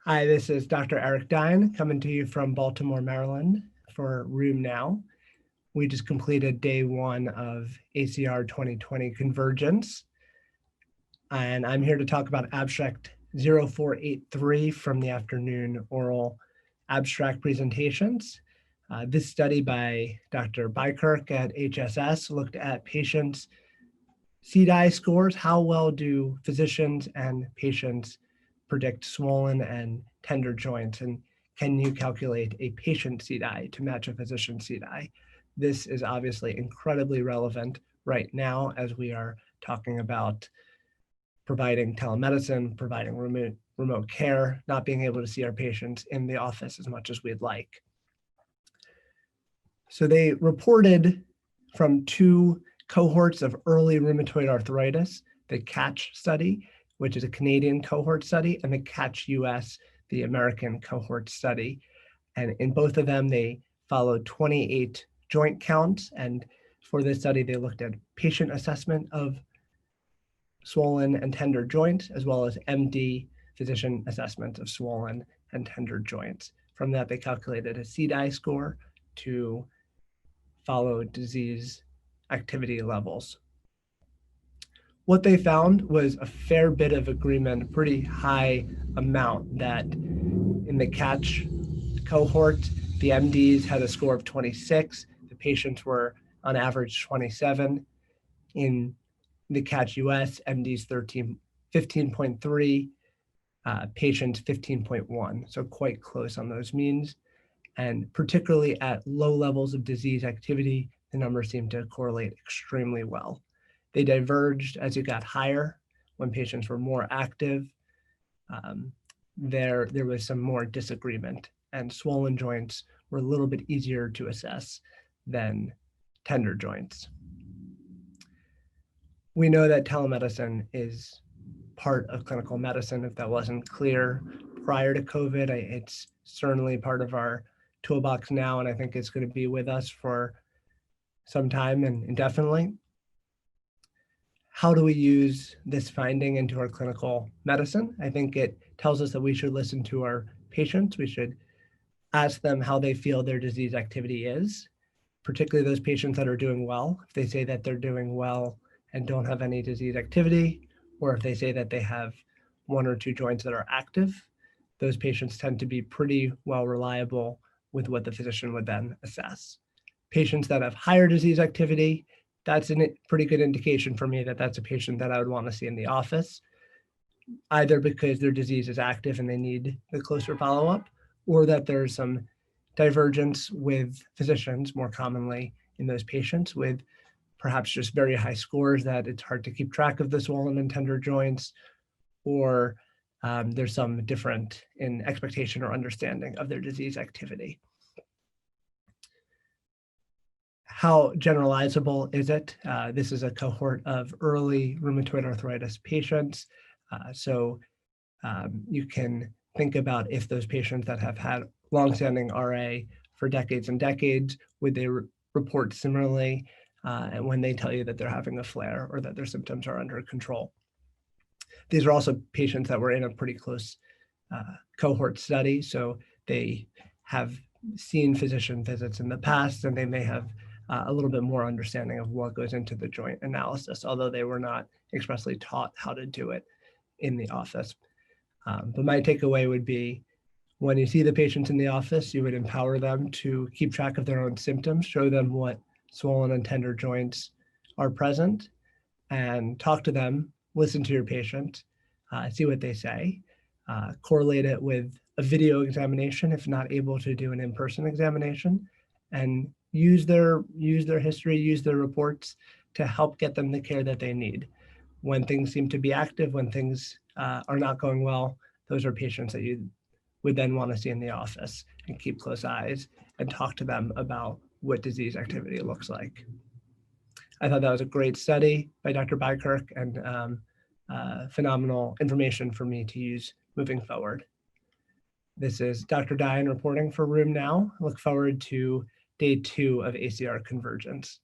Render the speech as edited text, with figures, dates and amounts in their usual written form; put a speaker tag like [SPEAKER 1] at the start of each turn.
[SPEAKER 1] Hi, this is Dr. Eric Dein coming to you from Baltimore, Maryland for Room Now. We just completed day one of ACR 2020 Convergence, and I'm here to talk about abstract 0483 from the afternoon oral abstract presentations. This study by Dr. Bykirk at HSS looked at patients' CDAI scores. How well do physicians and patients predict swollen and tender joints, and can you calculate a patient CDAI to match a physician CDAI? This is obviously incredibly relevant right now as we are talking about providing telemedicine, providing remote care, not being able to see our patients in the office as much as we'd like. So they reported from two cohorts of early rheumatoid arthritis, the CATCH study, which is a Canadian cohort study, and the CATCH US, the American cohort study. And in both of them, they followed 28 joint counts. And for this study, they looked at patient assessment of swollen and tender joints, as well as MD physician assessment of swollen and tender joints. From that, they calculated a CDAI score to follow disease activity levels. What they found was a fair bit of agreement, a pretty high amount, that in the CATCH cohort, the MDs had a score of 26, the patients were on average 27. In the CATCH US, MDs 15.3, patients 15.1, so quite close on those means. And particularly at low levels of disease activity, the numbers seem to correlate extremely well. They diverged as you got higher. When patients were more active, there was some more disagreement, and swollen joints were a little bit easier to assess than tender joints. We know that telemedicine is part of clinical medicine. If that wasn't clear prior to COVID, it's certainly part of our toolbox now, and I think it's going to be with us for some time and indefinitely. How do we use this finding into our clinical medicine? I think it tells us that we should listen to our patients. We should ask them how they feel their disease activity is, particularly those patients that are doing well. If they say that they're doing well and don't have any disease activity, or if they say that they have one or two joints that are active, those patients tend to be pretty well reliable with what the physician would then assess. Patients that have higher disease activity, that's a pretty good indication for me that that's a patient that I would want to see in the office, either because their disease is active and they need the closer follow-up, or that there's some divergence with physicians, more commonly in those patients with perhaps just very high scores that it's hard to keep track of the swollen and tender joints, or there's some different in expectation or understanding of their disease activity. How generalizable is it? This is a cohort of early rheumatoid arthritis patients. So you can think about if those patients that have had longstanding RA for decades and decades, would they report similarly and when they tell you that they're having a flare or that their symptoms are under control. These are also patients that were in a pretty close cohort study, so they have seen physician visits in the past, and they may have a little bit more understanding of what goes into the joint analysis, although they were not expressly taught how to do it in the office. But my takeaway would be, when you see the patients in the office, you would empower them to keep track of their own symptoms, show them what swollen and tender joints are present, and talk to them, listen to your patient, see what they say, correlate it with a video examination if not able to do an in-person examination, and use their history, use their reports to help get them the care that they need. When things seem to be active, when things are not going well, those are patients that you would then want to see in the office and keep close eyes and talk to them about what disease activity looks like. I thought that was a great study by Dr. Bykirk and phenomenal information for me to use moving forward. This is Dr. Dein reporting for Room Now. I look forward to day 2 of ACR Convergence.